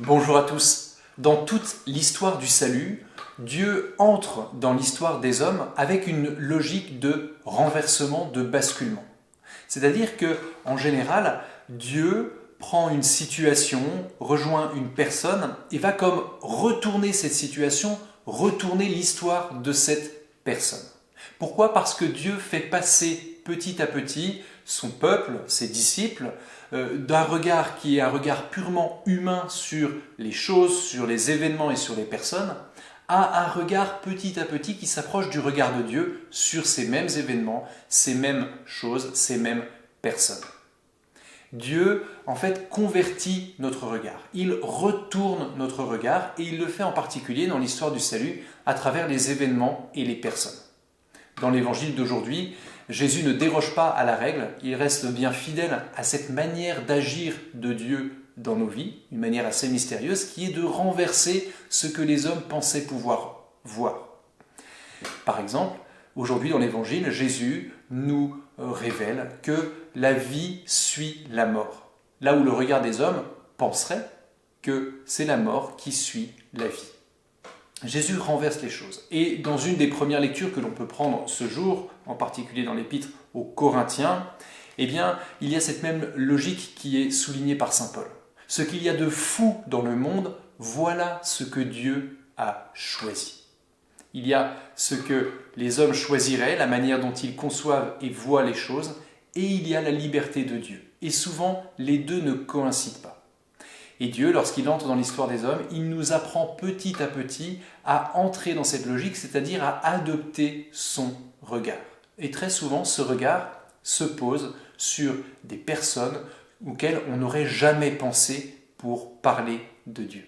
Bonjour à tous. Dans toute l'histoire du salut, Dieu entre dans l'histoire des hommes avec une logique de renversement, de basculement. C'est-à-dire que, en général, Dieu prend une situation, rejoint une personne et va comme retourner cette situation, retourner l'histoire de cette personne. Pourquoi ? Parce que Dieu fait passer petit à petit son peuple, ses disciples, d'un regard qui est un regard purement humain sur les choses, sur les événements et sur les personnes, à un regard petit à petit qui s'approche du regard de Dieu sur ces mêmes événements, ces mêmes choses, ces mêmes personnes. Dieu, en fait, convertit notre regard. Il retourne notre regard et il le fait en particulier dans l'histoire du salut à travers les événements et les personnes. Dans l'évangile d'aujourd'hui, Jésus ne déroge pas à la règle, il reste bien fidèle à cette manière d'agir de Dieu dans nos vies, une manière assez mystérieuse, qui est de renverser ce que les hommes pensaient pouvoir voir. Par exemple, aujourd'hui dans l'évangile, Jésus nous révèle que la vie suit la mort. Là où le regard des hommes penserait que c'est la mort qui suit la vie. Jésus renverse les choses. Et dans une des premières lectures que l'on peut prendre ce jour, en particulier dans l'épître aux Corinthiens, eh bien, il y a cette même logique qui est soulignée par saint Paul. Ce qu'il y a de fou dans le monde, voilà ce que Dieu a choisi. Il y a ce que les hommes choisiraient, la manière dont ils conçoivent et voient les choses, et il y a la liberté de Dieu. Et souvent, les deux ne coïncident pas. Et Dieu, lorsqu'il entre dans l'histoire des hommes, il nous apprend petit à petit à entrer dans cette logique, c'est-à-dire à adopter son regard. Et très souvent, ce regard se pose sur des personnes auxquelles on n'aurait jamais pensé pour parler de Dieu.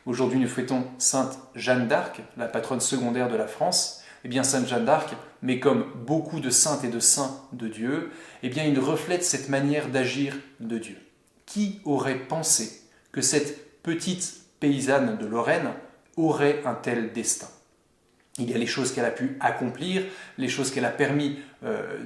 Aujourd'hui, nous fêtons Sainte Jeanne d'Arc, la patronne secondaire de la France. Eh bien, Sainte Jeanne d'Arc, mais comme beaucoup de saintes et de saints de Dieu, eh bien, il reflète cette manière d'agir de Dieu. Qui aurait pensé que cette petite paysanne de Lorraine aurait un tel destin ? Il y a les choses qu'elle a pu accomplir, les choses qu'elle a permis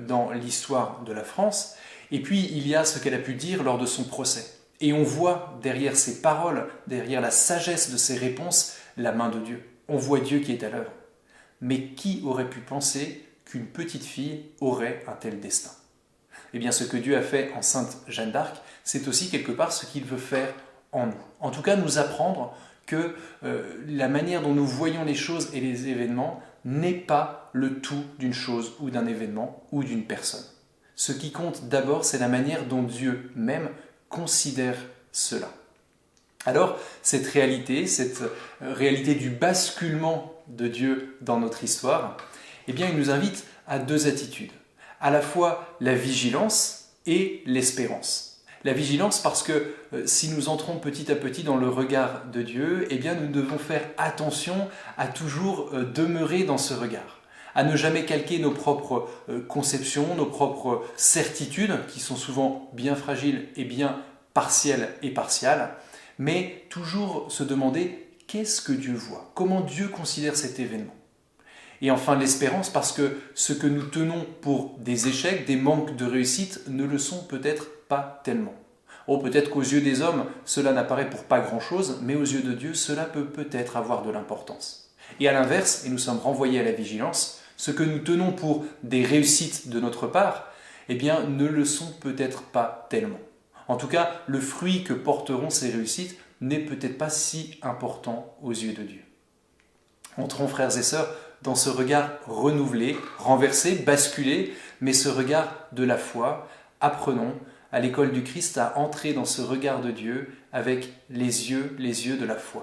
dans l'histoire de la France, et puis il y a ce qu'elle a pu dire lors de son procès. Et on voit derrière ses paroles, derrière la sagesse de ses réponses, la main de Dieu. On voit Dieu qui est à l'œuvre. Mais qui aurait pu penser qu'une petite fille aurait un tel destin ? Eh bien, ce que Dieu a fait en Sainte Jeanne d'Arc, c'est aussi quelque part ce qu'il veut faire en nous. En tout cas, nous apprendre que la manière dont nous voyons les choses et les événements n'est pas le tout d'une chose ou d'un événement ou d'une personne. Ce qui compte d'abord, c'est la manière dont Dieu même considère cela. Alors, cette réalité du basculement de Dieu dans notre histoire, eh bien, il nous invite à deux attitudes. À la fois la vigilance et l'espérance. La vigilance parce que si nous entrons petit à petit dans le regard de Dieu, eh bien nous devons faire attention à toujours demeurer dans ce regard, à ne jamais calquer nos propres conceptions, nos propres certitudes, qui sont souvent bien fragiles et bien partielles et partiales, mais toujours se demander qu'est-ce que Dieu voit, comment Dieu considère cet événement. Et enfin l'espérance parce que ce que nous tenons pour des échecs, des manques de réussite, ne le sont peut-être pas tellement. Peut-être qu'aux yeux des hommes, cela n'apparaît pour pas grand-chose, mais aux yeux de Dieu, cela peut peut-être avoir de l'importance. Et à l'inverse, et nous sommes renvoyés à la vigilance, ce que nous tenons pour des réussites de notre part, eh bien, ne le sont peut-être pas tellement. En tout cas, le fruit que porteront ces réussites n'est peut-être pas si important aux yeux de Dieu. Entrons, frères et sœurs, dans ce regard renouvelé, renversé, basculé, mais ce regard de la foi. Apprenons à l'école du Christ à entrer dans ce regard de Dieu avec les yeux de la foi.